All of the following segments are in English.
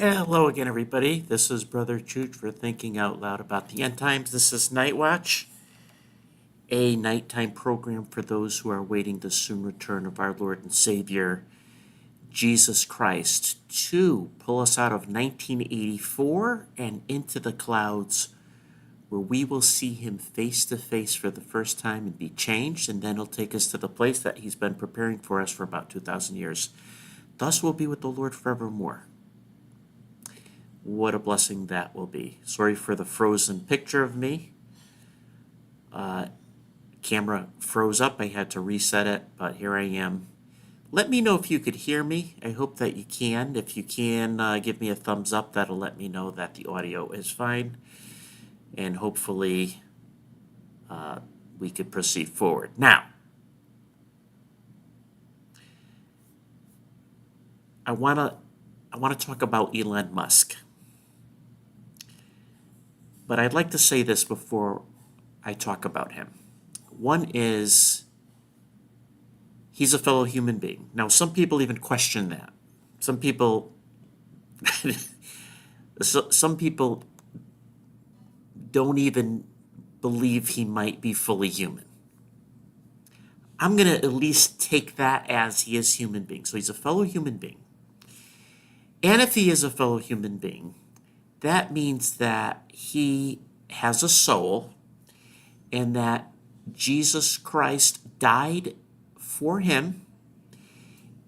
Hello again, everybody. This is Brother Chooch for Thinking Out Loud About the End Times. This is Night Watch, a nighttime program for those who are awaiting the soon return of our Lord and Savior, Jesus Christ, to pull us out of 1984 and into the clouds, where we will see him face to face for the first time and be changed, and then he'll take us to the place that he's been preparing for us for about 2,000 years. Thus we'll be with the Lord forevermore. What a blessing that will be. Sorry for the frozen picture of me. Camera froze up. I had to reset it, but here I am. Let me know if you could hear me. I hope that you can. If you can, give me a thumbs up. That'll let me know that the audio is fine. And hopefully we could proceed forward. Now, I want to talk about Elon Musk. But I'd like to say this before I talk about him. One is, he's a fellow human being. Now, some people even question that. Some people, some people don't even believe he might be fully human. I'm going to at least take that as he is human being. So he's a fellow human being. And if he is a fellow human being, that means that he has a soul and that Jesus Christ died for him,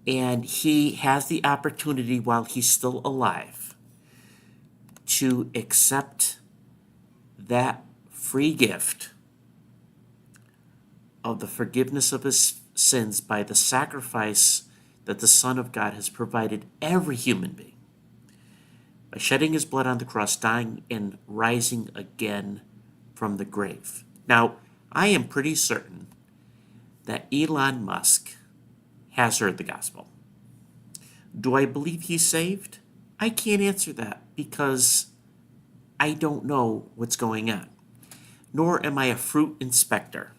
and he has the opportunity while he's still alive to accept that free gift of the forgiveness of his sins by the sacrifice that the Son of God has provided every human being, by shedding his blood on the cross, dying and rising again from the grave. Now, I am pretty certain that Elon Musk has heard the gospel. Do I believe he's saved? I can't answer that because I don't know what's going on, nor am I a fruit inspector.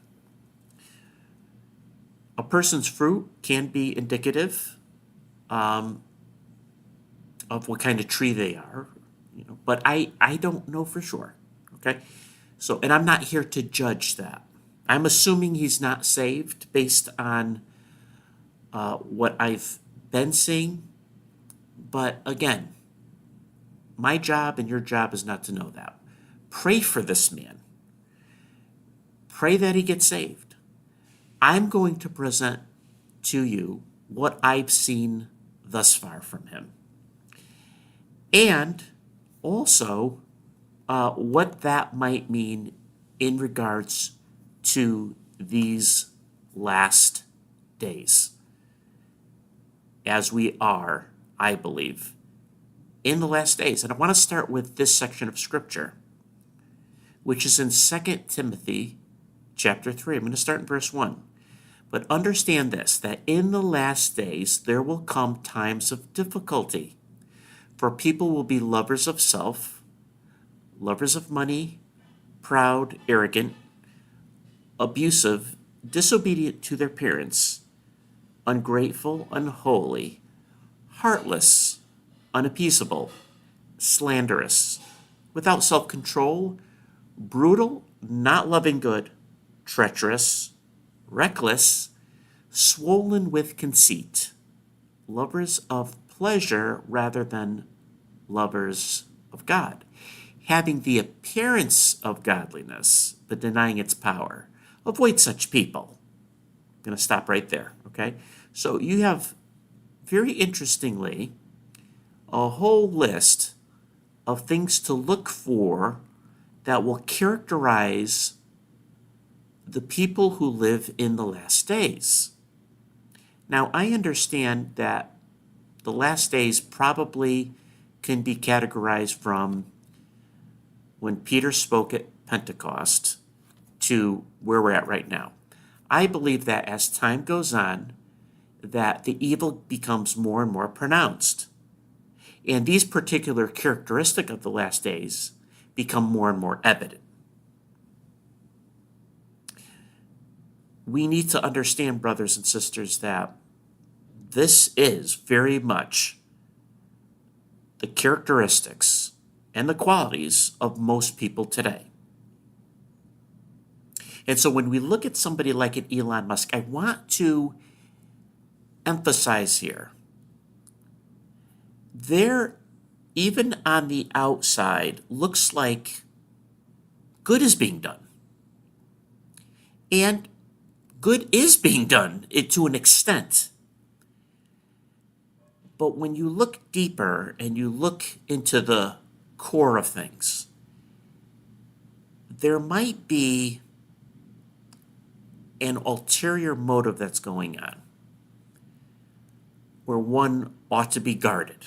A person's fruit can be indicative of what kind of tree they are, but I don't know for sure, okay? So, and I'm not here to judge that. I'm assuming he's not saved based on what I've been seeing, but again, my job and your job is not to know that. Pray for this man. Pray that he gets saved. I'm going to present to you what I've seen thus far from him. And also what that might mean in regards to these last days, as we are, I believe, in the last days. And I want to start with this section of Scripture, which is in 2 Timothy chapter 3. I'm going to start in verse 1. But understand this, that in the last days there will come times of difficulty. For people will be lovers of self, lovers of money, proud, arrogant, abusive, disobedient to their parents, ungrateful, unholy, heartless, unappeasable, slanderous, without self-control, brutal, not loving good, treacherous, reckless, swollen with conceit, lovers of pleasure rather than lovers of God, having the appearance of godliness, but denying its power. Avoid such people. I'm going to stop right there, okay? So you have, very interestingly, a whole list of things to look for that will characterize the people who live in the last days. Now, I understand that the last days probably can be categorized from when Peter spoke at Pentecost to where we're at right now. I believe that as time goes on, that the evil becomes more and more pronounced. And these particular characteristics of the last days become more and more evident. We need to understand, brothers and sisters, that this is very much the characteristics and the qualities of most people today. And so when we look at somebody like an Elon Musk, I want to emphasize here, there, even on the outside, looks like good is being done. And good is being done to an extent. But when you look deeper and you look into the core of things, there might be an ulterior motive that's going on where one ought to be guarded.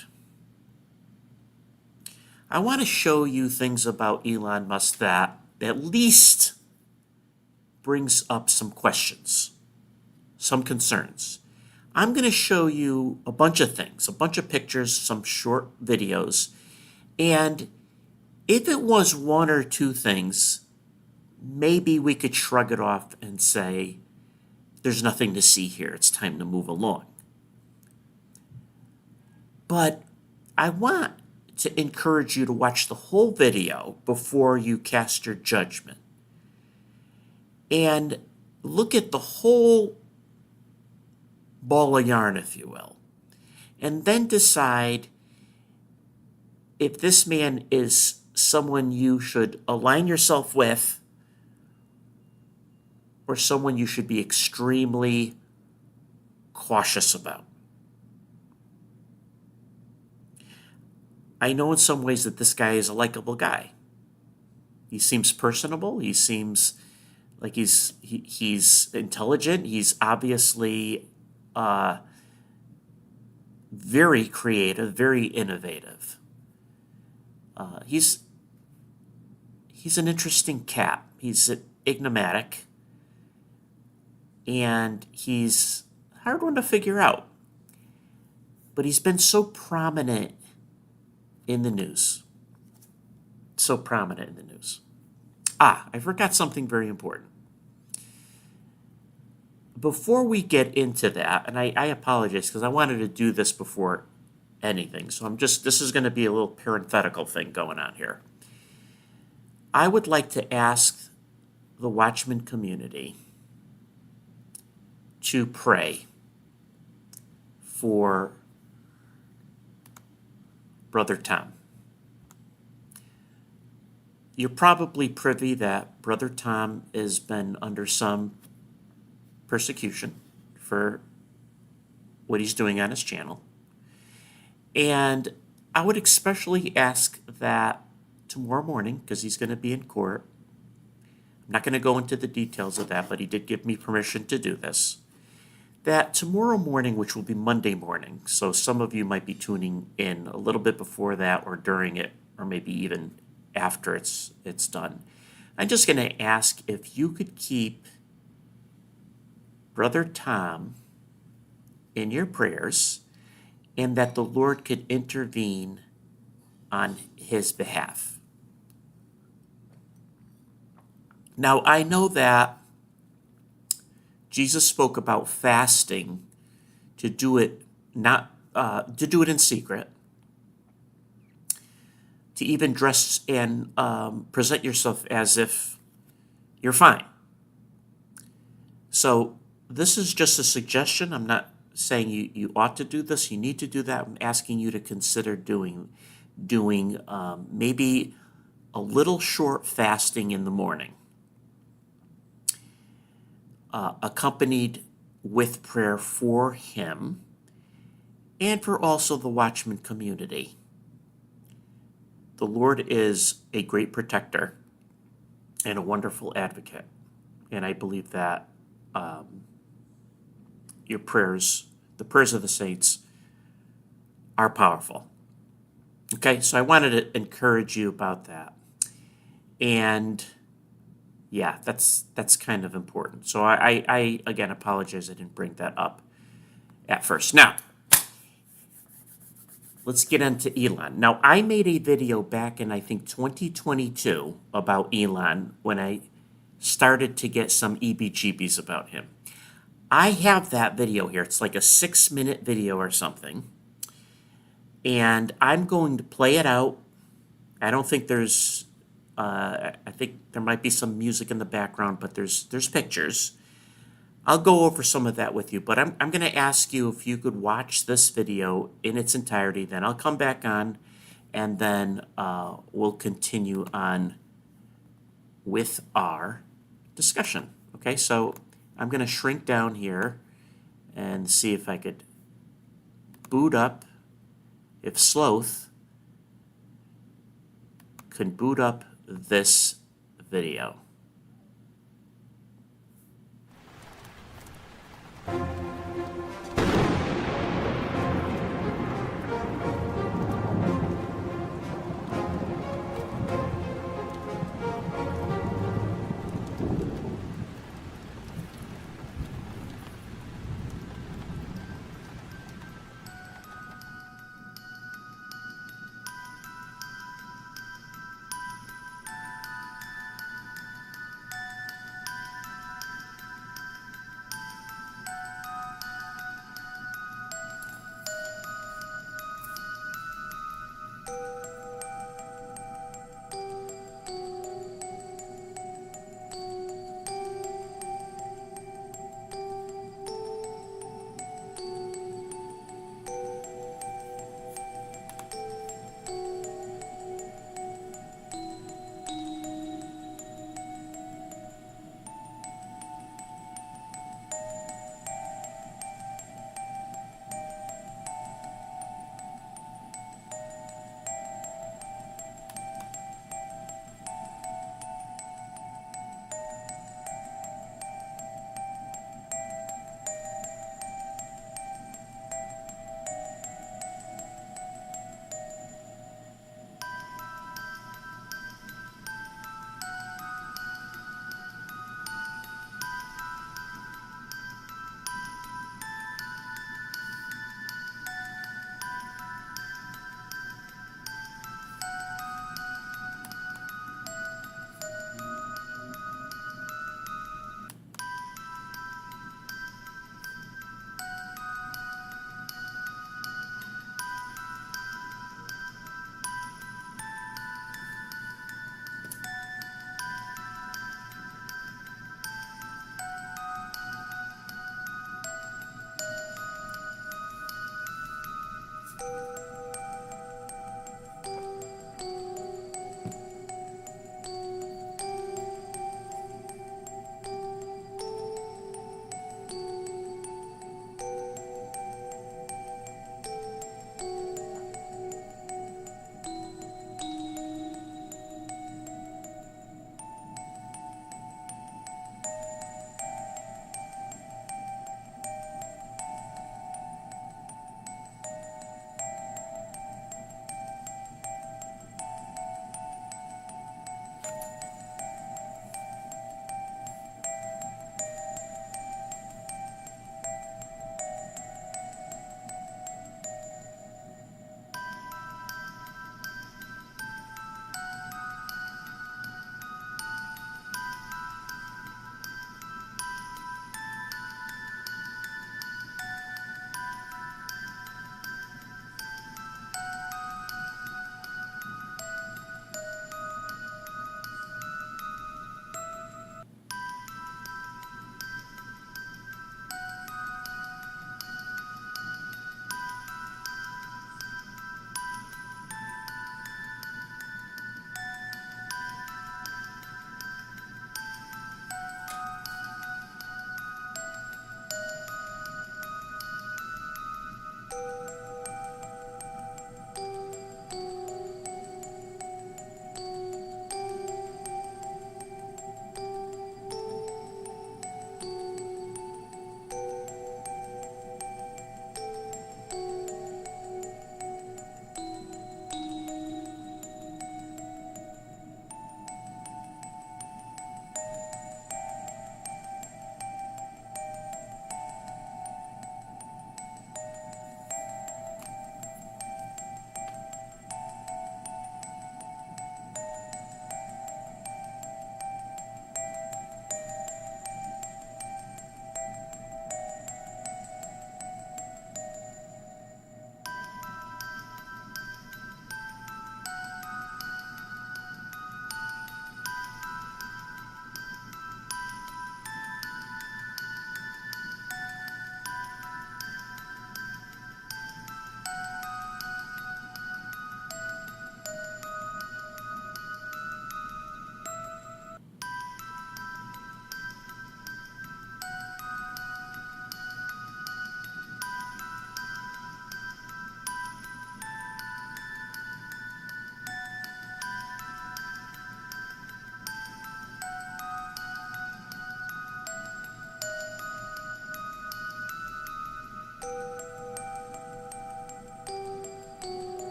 I want to show you things about Elon Musk that at least brings up some questions, some concerns. I'm going to show you a bunch of things, a bunch of pictures, some short videos, and if it was one or two things, maybe we could shrug it off and say, there's nothing to see here, it's time to move along. But I want to encourage you to watch the whole video before you cast your judgment. And look at the whole ball of yarn, if you will, and then decide if this man is someone you should align yourself with or someone you should be extremely cautious about. I know in some ways that this guy is a likable guy. He seems personable. He seems like he's intelligent. He's obviously very creative, very innovative. He's an interesting cat. He's ignomatic, and he's a hard one to figure out. But he's been so prominent in the news. So prominent in the news. I forgot something very important. Before we get into that, and I apologize because I wanted to do this before anything, so this is going to be a little parenthetical thing going on here. I would like to ask the Watchman community to pray for Brother Tom. You're probably privy that Brother Tom has been under some persecution for what he's doing on his channel. And I would especially ask that tomorrow morning, because he's going to be in court, I'm not going to go into the details of that, but he did give me permission to do this, that tomorrow morning, which will be Monday morning, so some of you might be tuning in a little bit before that or during it, or maybe even after it's done. I'm just going to ask if you could keep Brother Tom in your prayers and that the Lord could intervene on his behalf. Now, I know that Jesus spoke about fasting to do it in secret, to even dress and present yourself as if you're fine. So this is just a suggestion. I'm not saying you ought to do this, you need to do that. I'm asking you to consider doing maybe a little short fasting in the morning, accompanied with prayer for him and for also the Watchman community. The Lord is a great protector and a wonderful advocate, and I believe that your prayers, the prayers of the saints, are powerful. Okay, so I wanted to encourage you about that. And yeah, that's kind of important. So I again apologize I didn't bring that up at first. Now, let's get into Elon. Now, I made a video back in, I think, 2022 about Elon when I started to get some EBGBs about him. I have that video here. It's like a 6-minute video or something. And I'm going to play it out. I don't think there's, I think there might be some music in the background, but there's pictures. I'll go over some of that with you, but I'm going to ask you if you could watch this video in its entirety. Then I'll come back on, and then we'll continue on with our discussion. Okay, so I'm going to shrink down here and see if I could boot up, if Sloth can boot up this video.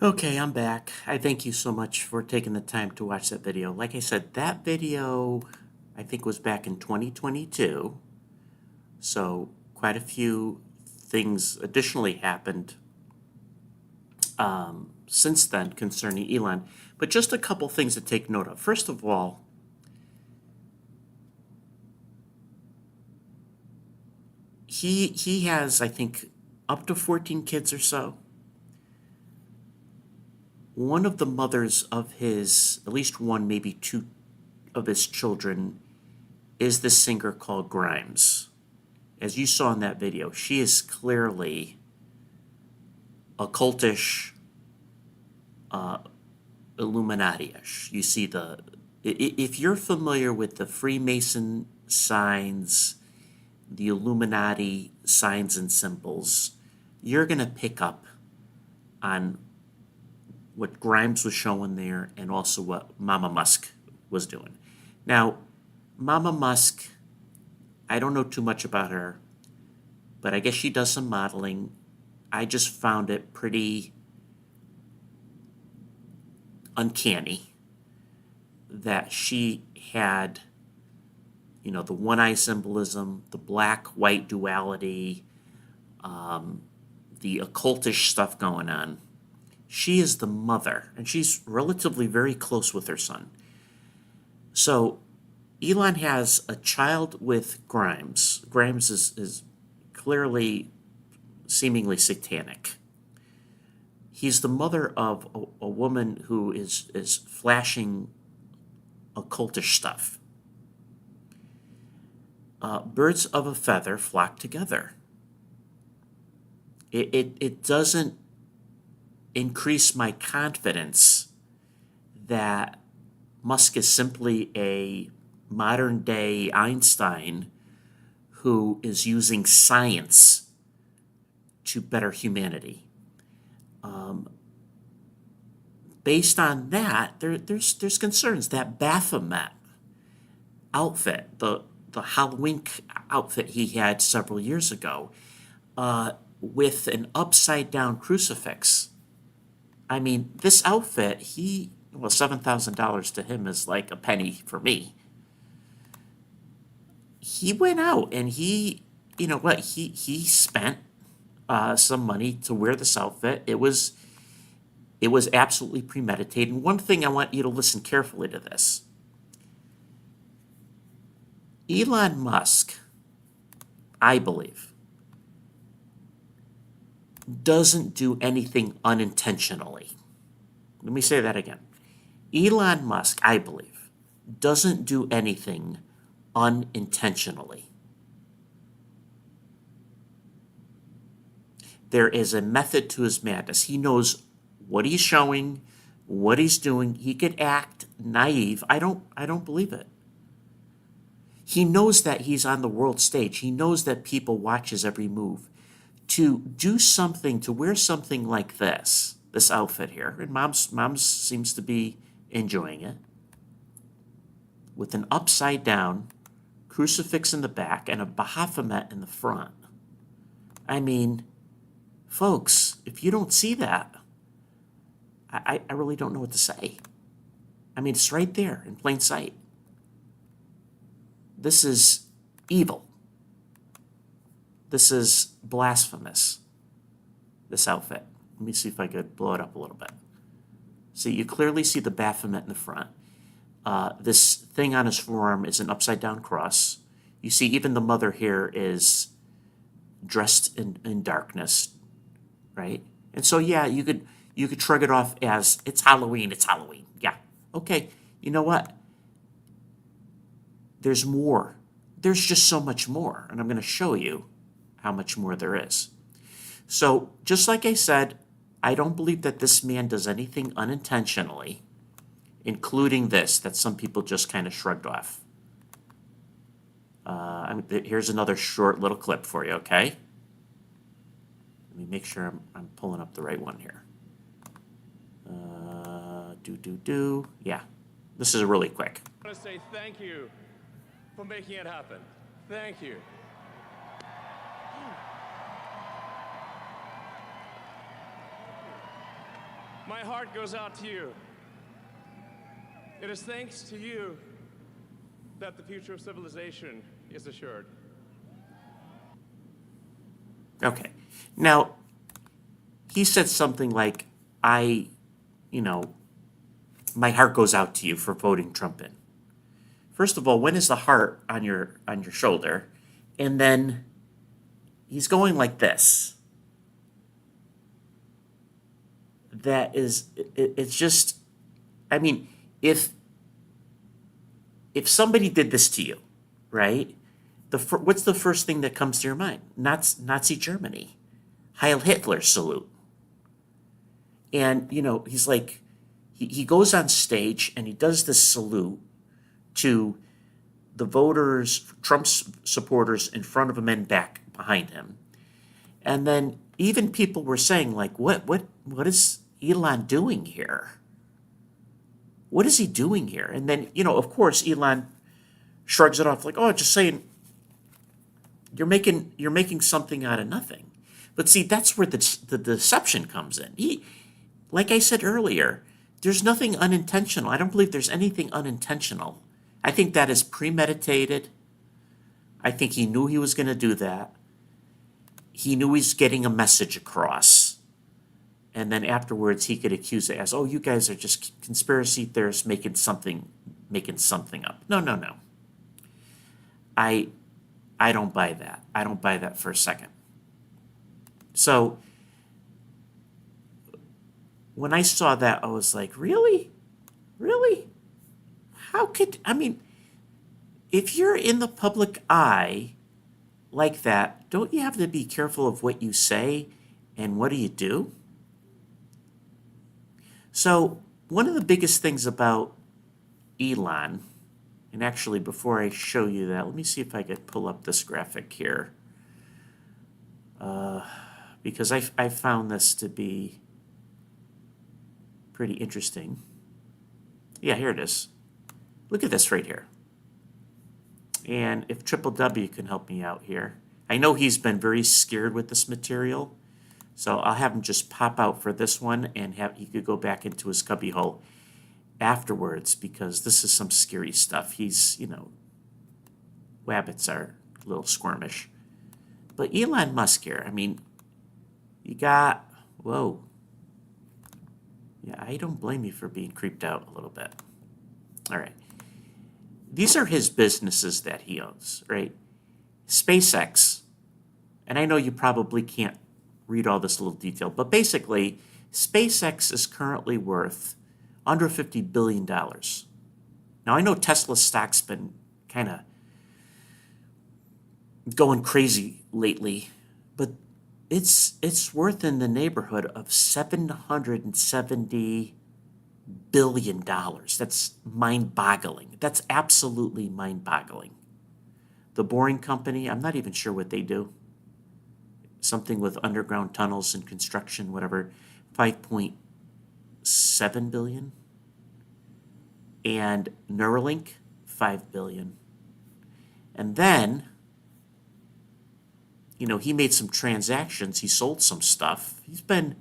Okay, I'm back. I thank you so much for taking the time to watch that video. Like I said, that video I think was back in 2022. So quite a few things additionally happened since then concerning Elon. But just a couple things to take note of. First of all, he has, I think, up to 14 kids or so. One of the mothers of his, at least one, maybe two of his children, is this singer called Grimes. As you saw in that video, she is clearly occultish, Illuminati-ish. You see if you're familiar with the Freemason signs, the Illuminati signs and symbols, you're going to pick up on what Grimes was showing there and also what Mama Musk was doing. Now, Mama Musk, I don't know too much about her, but I guess she does some modeling. I just found it pretty uncanny that she had, the one eye symbolism, the black-white duality, the occultish stuff going on. She is the mother, and she's relatively very close with her son. So Elon has a child with Grimes. Grimes is clearly, seemingly satanic. He's the mother of a woman who is flashing occultish stuff. Birds of a feather flock together. It doesn't increase my confidence that Musk is simply a modern day Einstein who is using science to better humanity. Based on that, there's concerns that Baphomet outfit, the Halloween outfit he had several years ago, with an upside down crucifix. I mean, this outfit, $7,000 to him is like a penny for me. He went out and he spent some money to wear this outfit. It was absolutely premeditated. And one thing I want you to listen carefully to this. Elon Musk, I believe, doesn't do anything unintentionally. Let me say that again. Elon Musk, I believe, doesn't do anything unintentionally. There is a method to his madness. He knows what he's showing, what he's doing. He could act naive. I don't believe it. He knows that he's on the world stage. He knows that people watch his every move. To do something, to wear something like this outfit here, and mom's seems to be enjoying it, with an upside down crucifix in the back and a Baphomet in the front. I mean, folks, if you don't see that, I really don't know what to say. I mean, it's right there in plain sight. This is evil. This is blasphemous, this outfit. Let me see if I could blow it up a little bit. See, you clearly see the Baphomet in the front. This thing on his forearm is an upside-down cross. You see even the mother here is dressed in darkness, right? And so, yeah, you could shrug it off as, it's Halloween. Yeah, okay, you know what? There's more. There's just so much more, and I'm going to show you how much more there is. So, just like I said, I don't believe that this man does anything unintentionally, including this, that some people just kind of shrugged off. Here's another short little clip for you, okay? Let me make sure I'm pulling up the right one here. Yeah, this is really quick. I want to say thank you for making it happen. Thank you. My heart goes out to you. It is thanks to you that the future of civilization is assured. Okay. Now, he said something like, my heart goes out to you for voting Trump in. First of all, when is the heart on your shoulder? And then he's going like this. That is, it's just, I mean, if somebody did this to you, right? What's the first thing that comes to your mind? Nazi Germany, Heil Hitler salute. And he's like, he goes on stage and he does this salute to the voters, Trump's supporters in front of him and back behind him. And then even people were saying, like, what is Elon doing here? What is he doing here? And then, of course, Elon shrugs it off like, oh, just saying, you're making something out of nothing. But see, that's where the deception comes in. Like I said earlier, there's nothing unintentional. I don't believe there's anything unintentional. I think that is premeditated. I think he knew he was going to do that. He knew he's getting a message across. And then afterwards, he could accuse it as, oh, you guys are just conspiracy theorists making something up. No. I don't buy that. I don't buy that for a second. So when I saw that, I was like, really? Really? If you're in the public eye like that, don't you have to be careful of what you say and what do you do? So one of the biggest things about Elon, and actually before I show you that, let me see if I could pull up this graphic here. Because I found this to be pretty interesting. Yeah, here it is. Look at this right here. And if Triple W can help me out here. I know he's been very scared with this material, so I'll have him just pop out for this one and he could go back into his cubbyhole afterwards because this is some scary stuff. He's, wabbits are a little squirmish. But Elon Musk here, you got, whoa. Yeah, I don't blame you for being creeped out a little bit. All right. These are his businesses that he owns, right? SpaceX, and I know you probably can't read all this little detail, but basically, SpaceX is currently worth under $50 billion. Now, I know Tesla's stock's been kind of going crazy lately, but it's worth in the neighborhood of $770 billion. That's mind-boggling. That's absolutely mind-boggling. The Boring Company, I'm not even sure what they do. Something with underground tunnels and construction, whatever, 5.7 billion. And Neuralink, 5 billion. And then, he made some transactions. He sold some stuff. He's been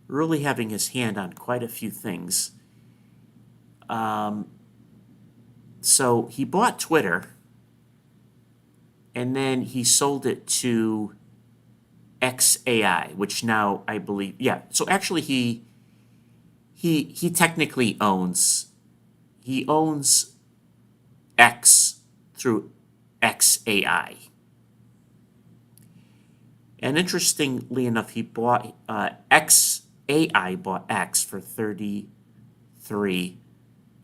really having his hand on quite a few things. So he bought Twitter, and then he sold it to XAI, which now I believe, yeah. So actually, he technically owns X through XAI. And interestingly enough, he bought XAI bought X for $33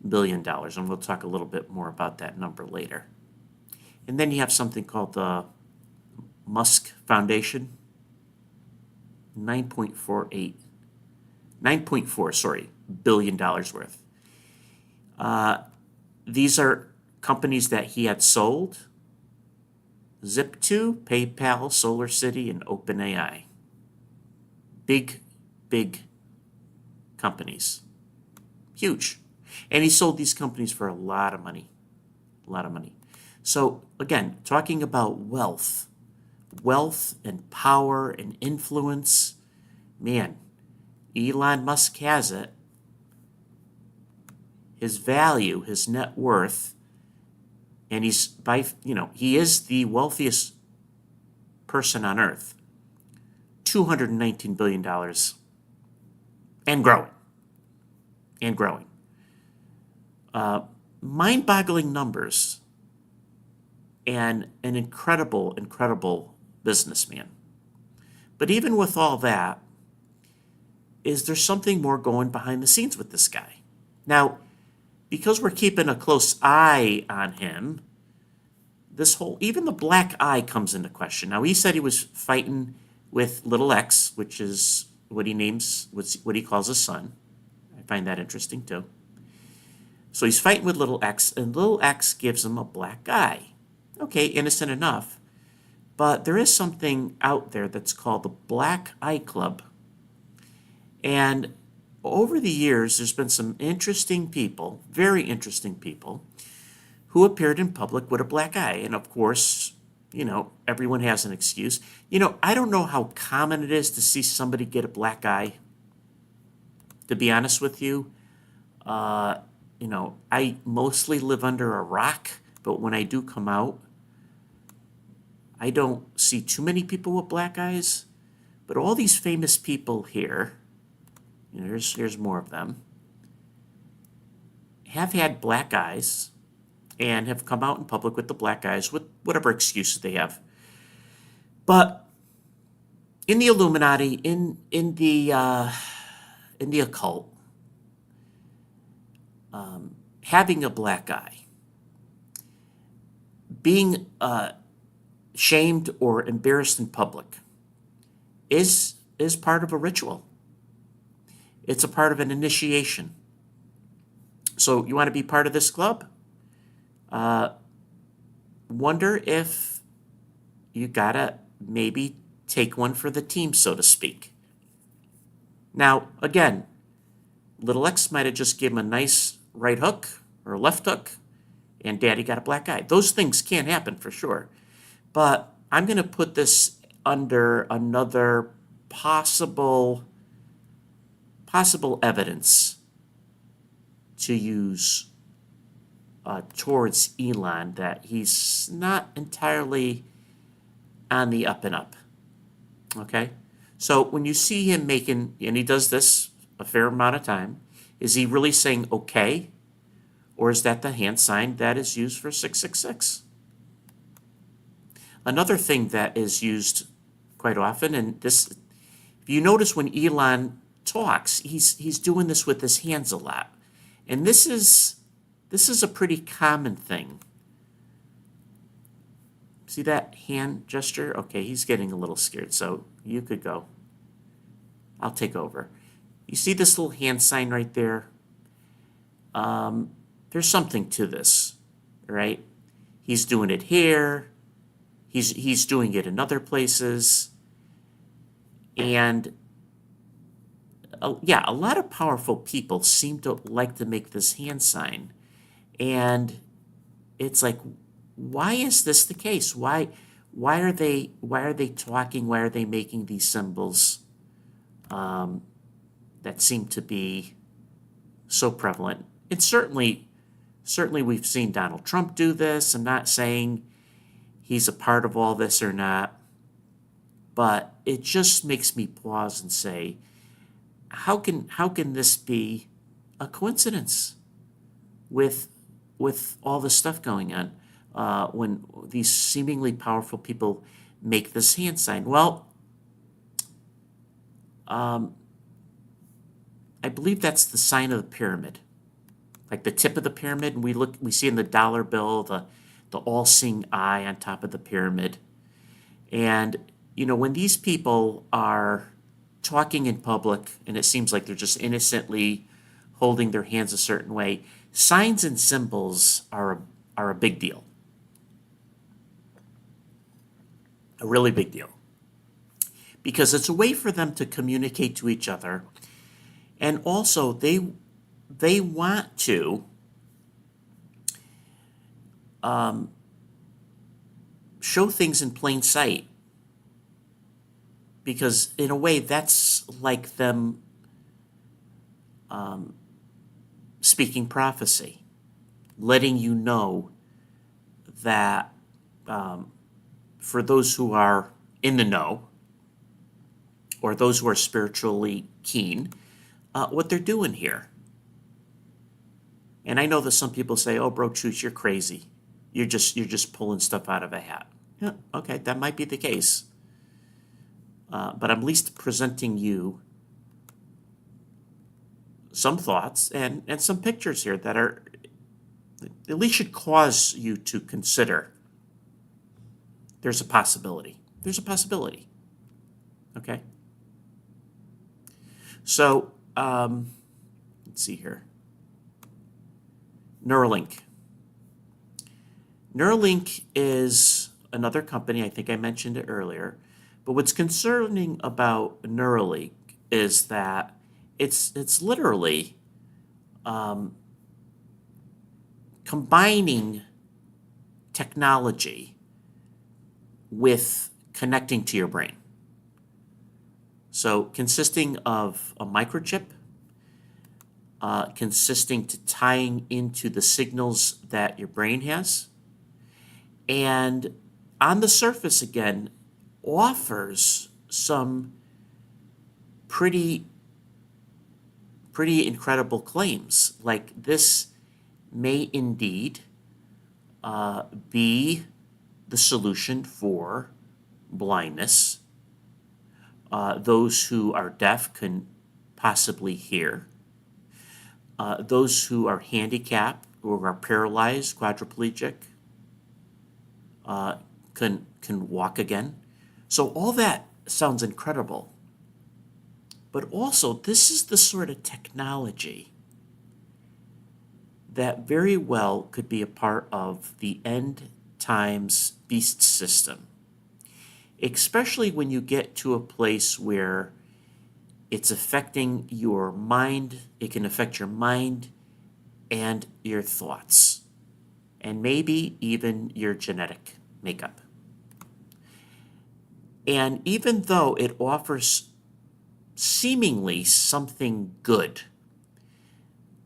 billion, and we'll talk a little bit more about that number later. And then you have something called the Musk Foundation, 9.4 billion dollars worth. These are companies that he had sold: Zip2, PayPal, SolarCity, and OpenAI. Big companies. Huge. And he sold these companies for a lot of money. So, again, talking about wealth and power and influence, man, Elon Musk has it, his value, his net worth, and he is the wealthiest person on earth, $219 billion and growing, and growing. Mind-boggling numbers, and an incredible, incredible businessman. But even with all that, is there something more going behind the scenes with this guy? Now, because we're keeping a close eye on him, even the black eye comes into question. Now, he said he was fighting with little X, which is what he calls his son. I find that interesting too. So he's fighting with little X, and little X gives him a black eye. Okay, innocent enough. But there is something out there that's called the Black Eye Club. And over the years, there's been some interesting people, very interesting people, who appeared in public with a black eye. And of course, everyone has an excuse. I don't know how common it is to see somebody get a black eye. To be honest with you, I mostly live under a rock, but when I do come out, I don't see too many people with black eyes. But all these famous people here, here's more of them, have had black eyes and have come out in public with the black eyes with whatever excuses they have. But in the Illuminati, in the occult, having a black eye, being shamed or embarrassed in public is part of a ritual. It's a part of an initiation. So you want to be part of this club? Wonder if you gotta maybe take one for the team, so to speak. Now, again, little X might have just given him a nice right hook or left hook, and Daddy got a black eye. Those things can happen for sure. But I'm going to put this under another possible evidence to use towards Elon, that he's not entirely on the up and up. Okay? So when you see him making, and he does this a fair amount of time, is he really saying okay? Or is that the hand sign that is used for 666? Another thing that is used quite often, and this, if you notice when Elon talks, he's doing this with his hands a lot. And this is a pretty common thing. See that hand gesture? Okay, he's getting a little scared, so you could go. I'll take over. You see this little hand sign right there? There's something to this, right? He's doing it here. He's doing it in other places. And a lot of powerful people seem to like to make this hand sign. And it's like, why is this the case? Why are they talking? Why are they making these symbols that seem to be so prevalent? And certainly we've seen Donald Trump do this. I'm not saying he's a part of all this or not, but it just makes me pause and say, how can this be a coincidence with all this stuff going on when these seemingly powerful people make this hand sign? Well, I believe that's the sign of the pyramid, like the tip of the pyramid, and we see in the dollar bill the all-seeing eye on top of the pyramid. And when these people are talking in public, and it seems like they're just innocently holding their hands a certain way, signs and symbols are a big deal, a really big deal, because it's a way for them to communicate to each other, and also they want to show things in plain sight, because in a way that's like them speaking prophecy, letting you know that for those who are in the know, or those who are spiritually keen, what they're doing here. And I know that some people say, "Oh, bro, Chooch, you're crazy. You're just pulling stuff out of a hat." Yeah, okay, that might be the case. But I'm at least presenting you some thoughts and some pictures here that are at least should cause you to consider there's a possibility. There's a possibility. Okay? So, let's see here. Neuralink. Neuralink is another company, I think I mentioned it earlier, but what's concerning about Neuralink is that it's literally combining technology with connecting to your brain. So consisting of a microchip, consisting to tying into the signals that your brain has, and on the surface again offers some pretty incredible claims. Like this may indeed be the solution for blindness. Those who are deaf can possibly hear. Those who are handicapped or are paralyzed, quadriplegic, can walk again. So all that sounds incredible. But also, this is the sort of technology that very well could be a part of the end times beast system, especially when you get to a place where it's affecting your mind. It can affect your mind and your thoughts, and maybe even your genetic makeup. And even though it offers seemingly something good,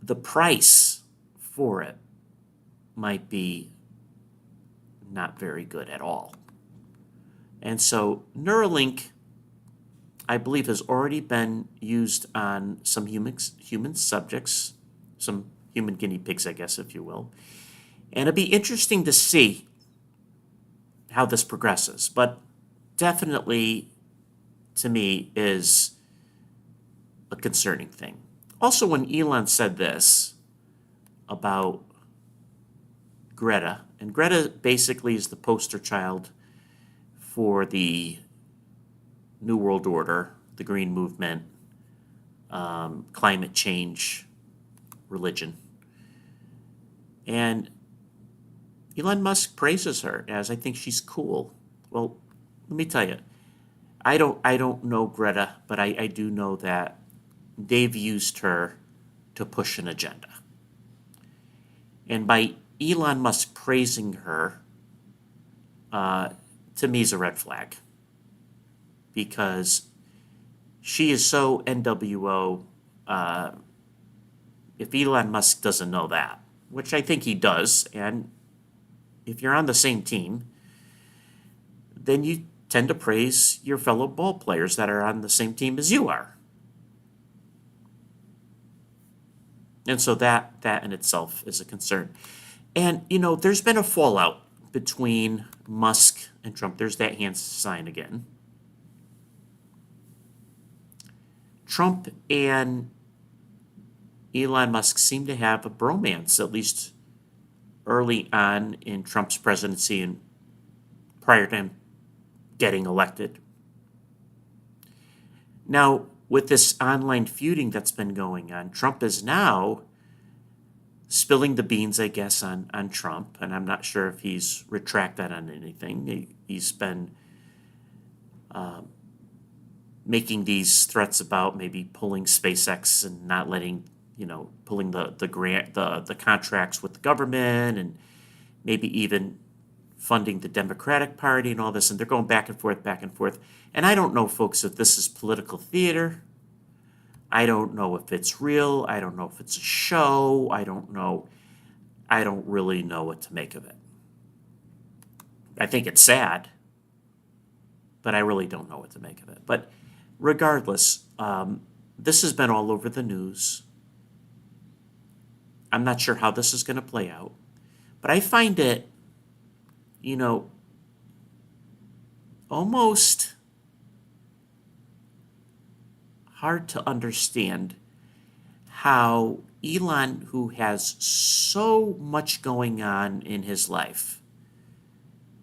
the price for it might be not very good at all. And so Neuralink, I believe, has already been used on some human subjects, some human guinea pigs, I guess, if you will. And it'd be interesting to see how this progresses. But definitely, to me, is a concerning thing. Also, when Elon said this about Greta, and Greta basically is the poster child for the New World Order, the Green Movement, climate change, religion. And Elon Musk praises her as, I think she's cool. Well, let me tell you, I don't know Greta, but I do know that they've used her to push an agenda. And by Elon Musk praising her, to me is a red flag. Because she is so NWO, if Elon Musk doesn't know that, which I think he does, and if you're on the same team, then you tend to praise your fellow ball players that are on the same team as you are. And so that in itself is a concern. And, there's been a fallout between Musk and Trump. There's that hand sign again. Trump and Elon Musk seem to have a bromance, at least early on in Trump's presidency and prior to him getting elected. Now, with this online feuding that's been going on, Trump is now spilling the beans, I guess, on Trump, and I'm not sure if he's retracted on anything. He's been making these threats about maybe pulling SpaceX and not letting, pulling the grant, the contracts with the government, and maybe even funding the Democratic Party and all this, and they're going back and forth. And I don't know, folks, if this is political theater I don't know if it's real. I don't know if it's a show. I don't know. I don't really know what to make of it. I think it's sad, but I really don't know what to make of it. But regardless, this has been all over the news. I'm not sure how this is going to play out, but I find it, you know, almost hard to understand how Elon, who has so much going on in his life,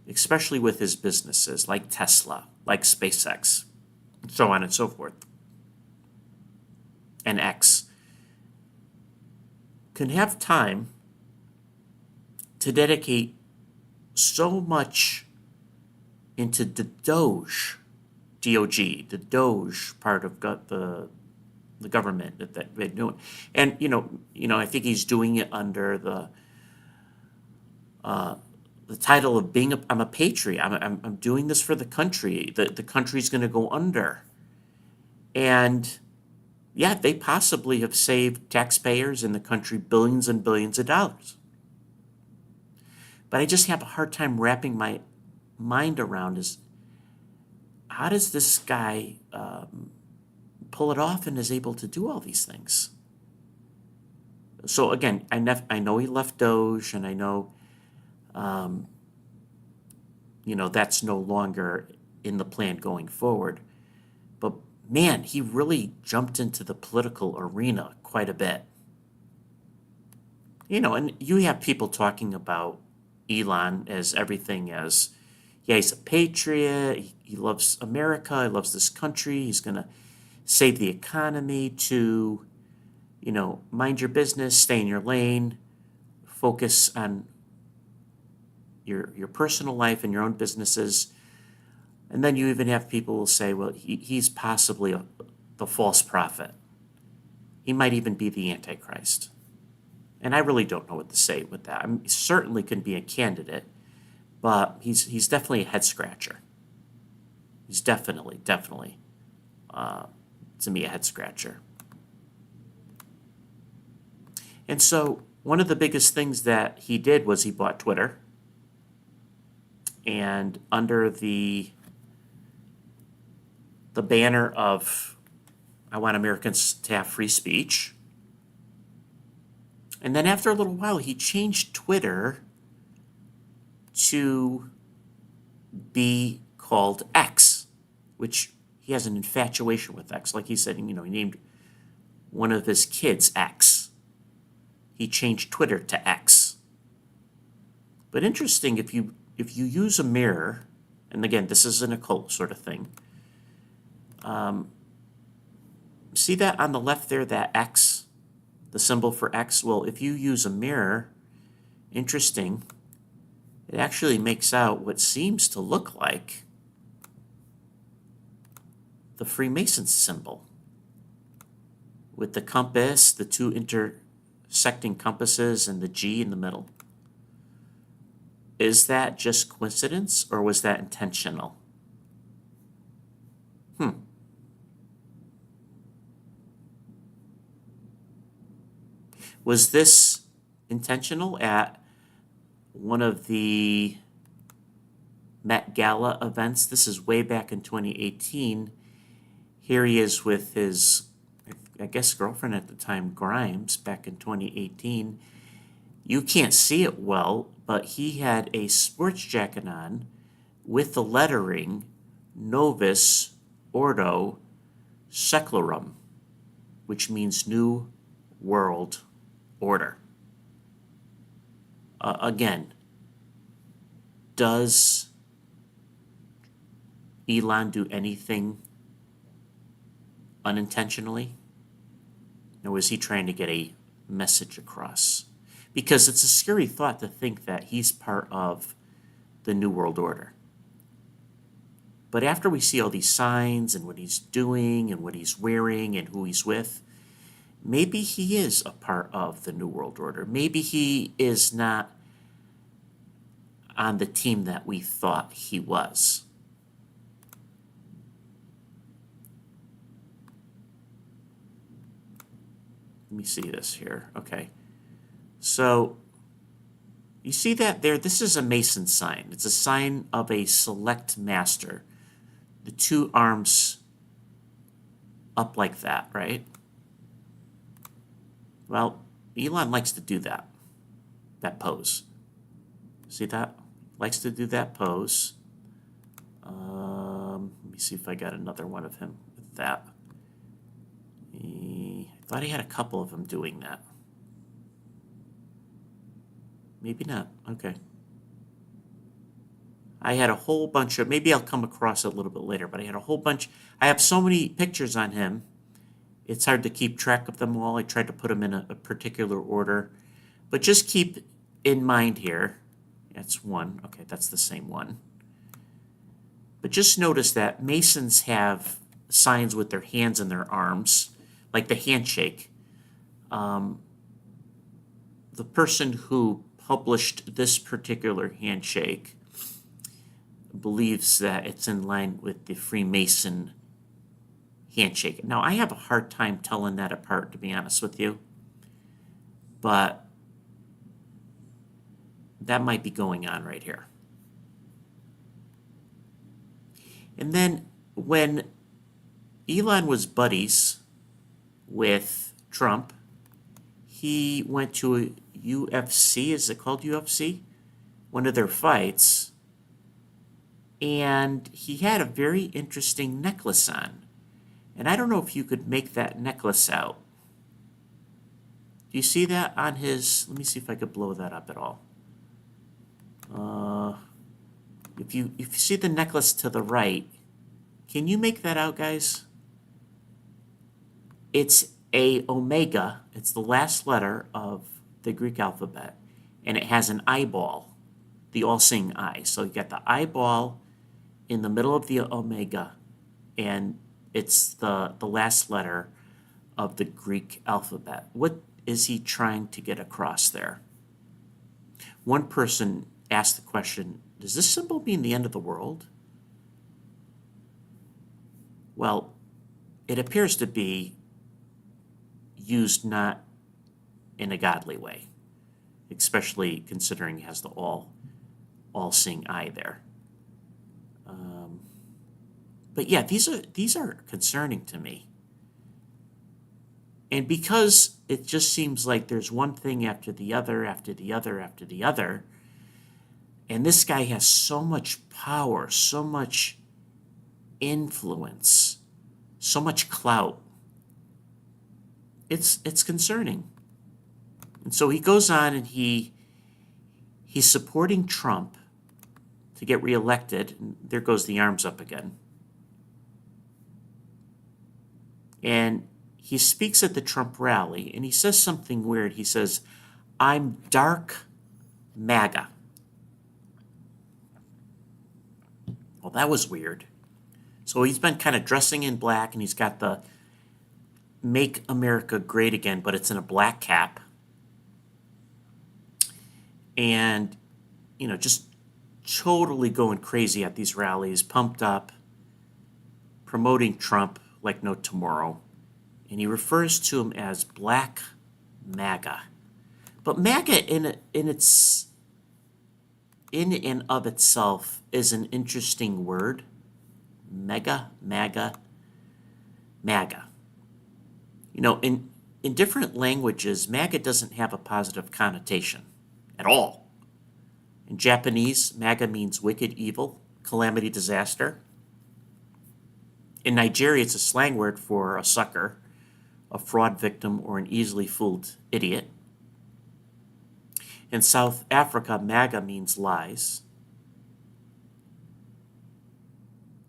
especially with his businesses like Tesla, like SpaceX, so on and so forth, and X, can have time to dedicate so much into the DOG, the Doge part of the government that they're doing, and I think he's doing it under the title of being I'm a patriot. I'm doing this for the country. The country's going to go under, and yeah, they possibly have saved taxpayers in the country billions and billions of dollars. But I just have a hard time wrapping my mind around is how does this guy pull it off and is able to do all these things? So again, I know he left Doge, and I know, that's no longer in the plan going forward. But man, he really jumped into the political arena quite a bit. And you have people talking about Elon as everything as, yeah, he's a patriot, he loves America, he loves this country, he's going to save the economy to, mind your business, stay in your lane, focus on your personal life and your own businesses. And then you even have people who say, well, he's possibly the false prophet. He might even be the Antichrist. And I really don't know what to say with that. He certainly can be a candidate, but he's definitely a head scratcher. He's definitely, to me, a head scratcher. And so one of the biggest things that he did was he bought Twitter. And under the banner of I want Americans to have free speech. And then after a little while, he changed Twitter to be called X, which he has an infatuation with X. Like he said, he named one of his kids X. He changed Twitter to X. But interesting, if you use a mirror, and again, this is an occult sort of thing. See that on the left there, that X, the symbol for X? Well, if you use a mirror, interesting, it actually makes out what seems to look like the Freemason symbol with the compass, the two intersecting compasses, and the G in the middle. Is that just coincidence, or was that intentional? Was this intentional at one of the Met Gala events? This is way back in 2018. Here he is with his, I guess, girlfriend at the time, Grimes, back in 2018. You can't see it well, but he had a sports jacket on with the lettering Novus Ordo Seclorum, which means New World Order. Again, does Elon do anything unintentionally? Or is he trying to get a message across? Because it's a scary thought to think that he's part of the New World Order. But after we see all these signs and what he's doing and what he's wearing and who he's with, maybe he is a part of the New World Order. Maybe he is not on the team that we thought he was. Let me see this here. Okay. So you see that there? This is a Mason sign. It's a sign of a select master. The two arms up like that, right? Well, Elon likes to do that pose. See that? Likes to do that pose. Let me see if I got another one of him with that. I thought he had a couple of them doing that. Maybe not. Okay. I had a whole bunch of, maybe I'll come across it a little bit later, but I had a whole bunch. I have so many pictures on him, it's hard to keep track of them all. I tried to put them in a particular order. But just keep in mind here, that's one. Okay, that's the same one. But just notice that Masons have signs with their hands and their arms, like the handshake. The person who published this particular handshake believes that it's in line with the Freemason handshake. Now, I have a hard time telling that apart, to be honest with you, but that might be going on right here. And then when Elon was buddies with Trump, he went to a UFC, is it called UFC? One of their fights, and he had a very interesting necklace on. And I don't know if you could make that necklace out. Do you see that on his, let me see if I could blow that up at all. If you see the necklace to the right, can you make that out, guys? It's a omega. It's the last letter of the Greek alphabet, and it has an eyeball, the all-seeing eye. So you got the eyeball in the middle of the omega, and it's the last letter of the Greek alphabet. What is he trying to get across there? One person asked the question, does this symbol mean the end of the world? Well, it appears to be used not in a godly way, especially considering he has the all-seeing eye there. But yeah, these are concerning to me. And because it just seems like there's one thing after the other, after the other, after the other, and this guy has so much power, so much influence, so much clout, it's concerning. And so he goes on and he's supporting Trump to get reelected. And there goes the arms up again. And he speaks at the Trump rally, and he says something weird. He says, I'm dark MAGA. Well, that was weird. So he's been kind of dressing in black, and he's got the Make America Great Again, but it's in a black cap. And, you know, just totally going crazy at these rallies, pumped up, promoting Trump like no tomorrow. And he refers to him as Black MAGA. But MAGA in and of itself is an interesting word. MAGA. You know, in different languages, MAGA doesn't have a positive connotation at all. In Japanese, MAGA means wicked, evil, calamity, disaster. In Nigeria, it's a slang word for a sucker, a fraud victim, or an easily fooled idiot. In South Africa, MAGA means lies.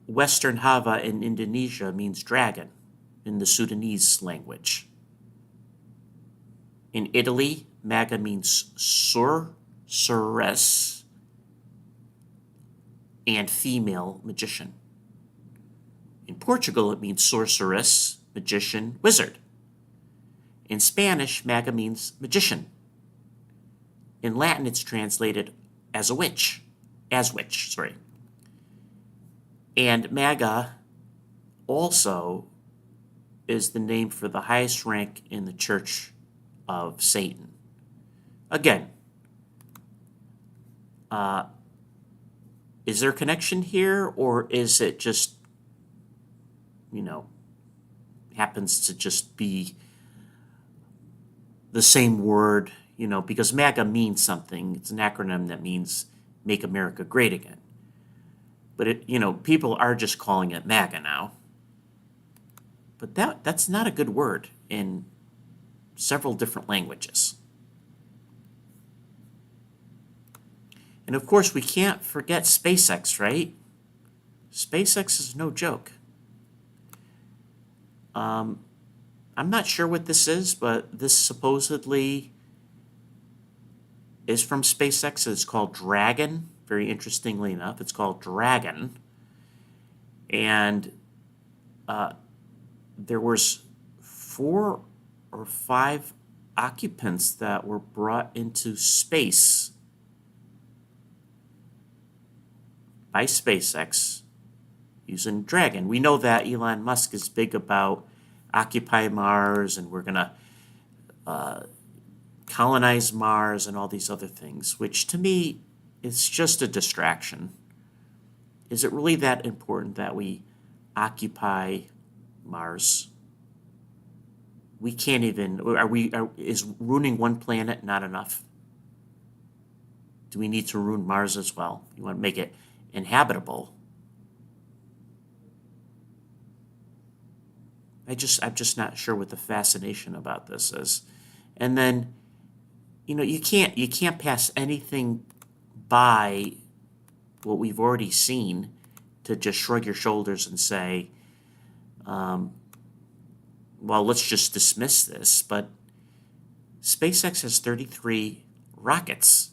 Western Java in Indonesia means dragon in the Sudanese language. In Italy, MAGA means sorceress and female magician. In Portugal, it means sorceress, magician, wizard. In Spanish, MAGA means magician. In Latin, it's translated as witch. And MAGA also is the name for the highest rank in the Church of Satan. Again, is there a connection here, or is it just, happens to just be the same word, because MAGA means something. It's an acronym that means Make America Great Again. But people are just calling it MAGA now. But that's not a good word in several different languages. And of course, we can't forget SpaceX, right? SpaceX is no joke. I'm not sure what this is, but this supposedly is from SpaceX. It's called Dragon. Very interestingly enough, it's called Dragon. And there was 4 or 5 occupants that were brought into space by SpaceX using Dragon. We know that Elon Musk is big about Occupy Mars, and we're going to colonize Mars and all these other things, which to me is just a distraction. Is it really that important that we occupy Mars? We can't even, is ruining one planet not enough? Do we need to ruin Mars as well? You want to make it inhabitable? I'm just not sure what the fascination about this is. And then, you can't pass anything by what we've already seen to just shrug your shoulders and say, well, let's just dismiss this. But SpaceX has 33 rockets.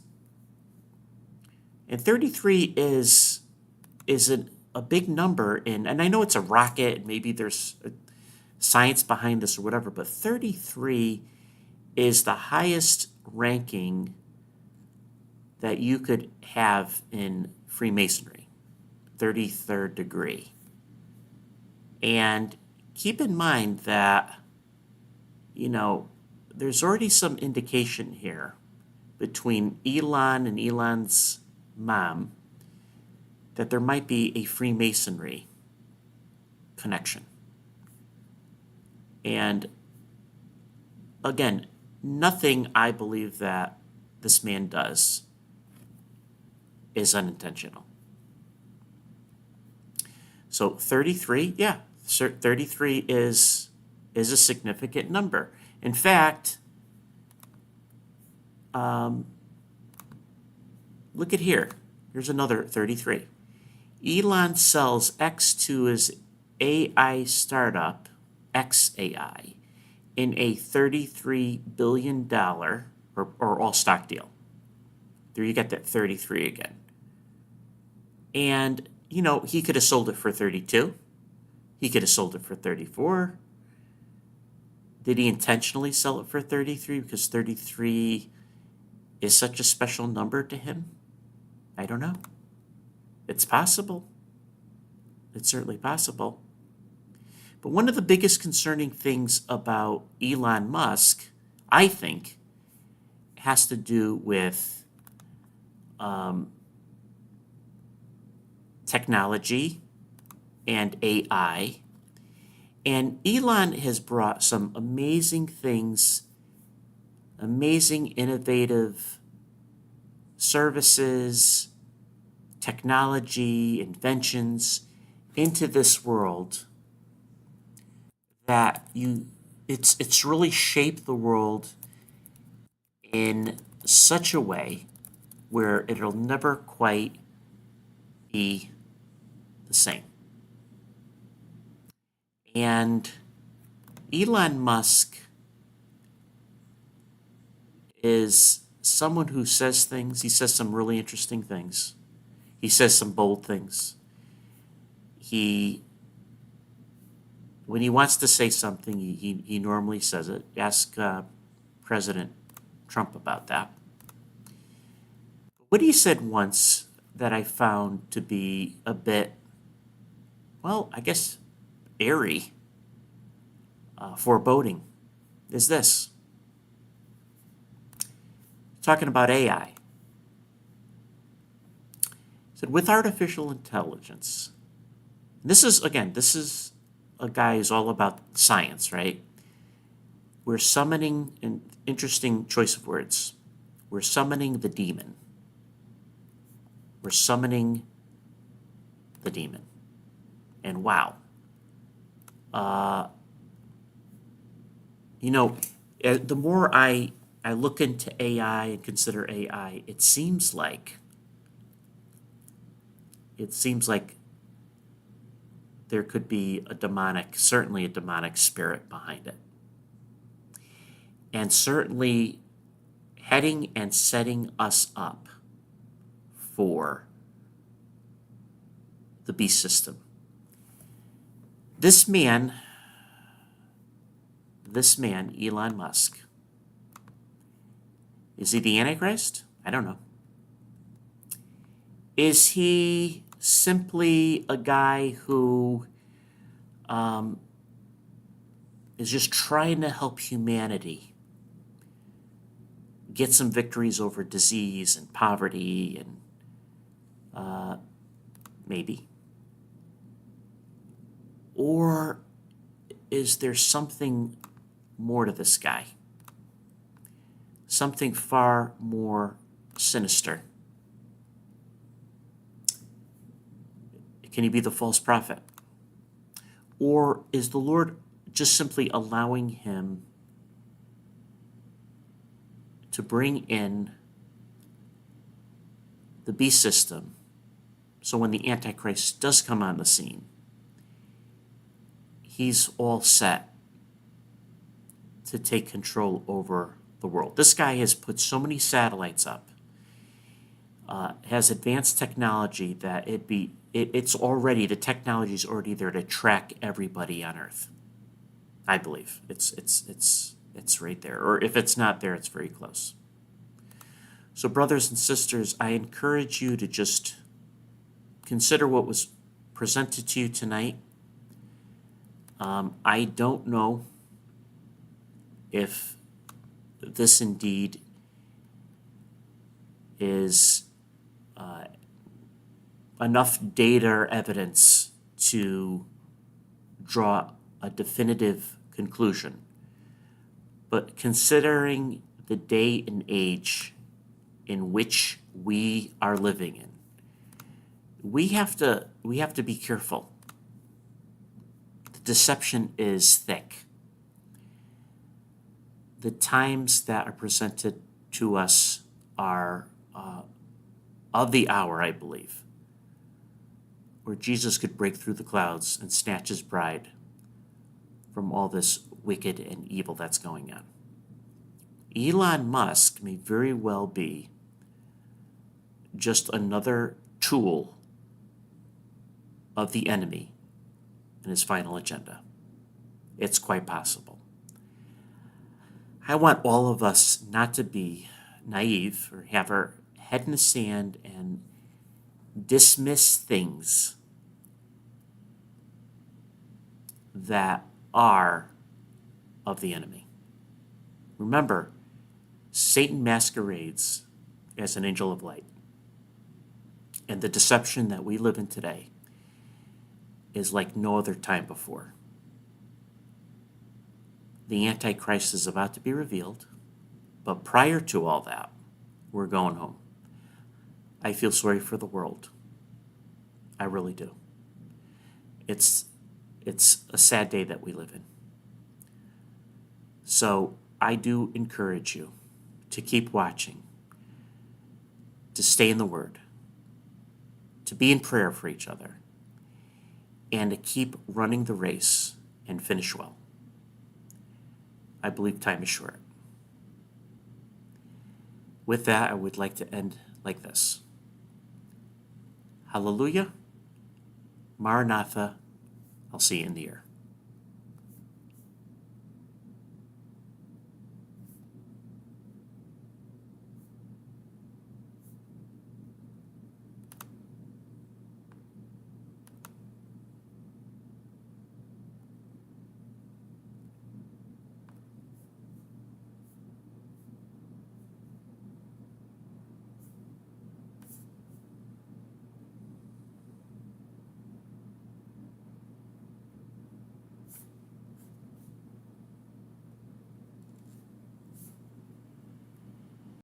And 33 is a big number and I know it's a rocket, maybe there's science behind this or whatever, but 33 is the highest ranking that you could have in Freemasonry, 33rd degree. And keep in mind that, there's already some indication here between Elon and Elon's mom that there might be a Freemasonry connection. And again, nothing I believe that this man does is unintentional. So 33, yeah, 33 is a significant number. In fact, look at here. Here's another 33. Elon sells X to his AI startup, XAI, in a $33 billion or all stock deal. There you get that 33 again. And, he could have sold it for 32. He could have sold it for 34. Did he intentionally sell it for 33 because 33 is such a special number to him? I don't know. It's possible. It's certainly possible. But one of the biggest concerning things about Elon Musk, I think, has to do with technology and AI. And Elon has brought some amazing things, amazing innovative services, technology, inventions into this world that it's really shaped the world in such a way where it'll never quite be the same. And Elon Musk is someone who says things. He says some really interesting things. He says some bold things. When he wants to say something, he normally says it. Ask President Trump about that. What he said once that I found to be a bit, well, I guess airy, foreboding, is this. talking about AI. He said, with artificial intelligence, this is a guy who's all about science, right? We're summoning, an interesting choice of words, we're summoning the demon. We're summoning the demon. And wow. The more I look into AI and consider AI, it seems like there could be certainly a demonic spirit behind it. And certainly heading and setting us up for the beast system. This man, Elon Musk, is he the Antichrist? I don't know. Is he simply a guy who is just trying to help humanity get some victories over disease and poverty and maybe? Or is there something more to this guy? Something far more sinister? Can he be the false prophet? Or is the Lord just simply allowing him to bring in the beast system so when the Antichrist does come on the scene, he's all set to take control over the world? This guy has put so many satellites up, has advanced technology that the technology is already there to track everybody on Earth. I believe it's right there, or if it's not there, it's very close. So, brothers and sisters, I encourage you to just consider what was presented to you tonight. I don't know if this indeed is enough data or evidence to draw a definitive conclusion. But considering the day and age in which we are living in, we have to be careful. The deception is thick. The times that are presented to us are of the hour, I believe, where Jesus could break through the clouds and snatch his bride from all this wicked and evil that's going on. Elon Musk may very well be just another tool of the enemy in his final agenda. It's quite possible. I want all of us not to be naive or have our head in the sand and dismiss things that are of the enemy. Remember, Satan masquerades as an angel of light. And the deception that we live in today is like no other time before. The Antichrist is about to be revealed, but prior to all that, we're going home. I feel sorry for the world. I really do. It's a sad day that we live in. So I do encourage you to keep watching, to stay in the Word, to be in prayer for each other, and to keep running the race and finish well. I believe time is short. With that, I would like to end like this. Hallelujah. Maranatha. I'll see you in the air.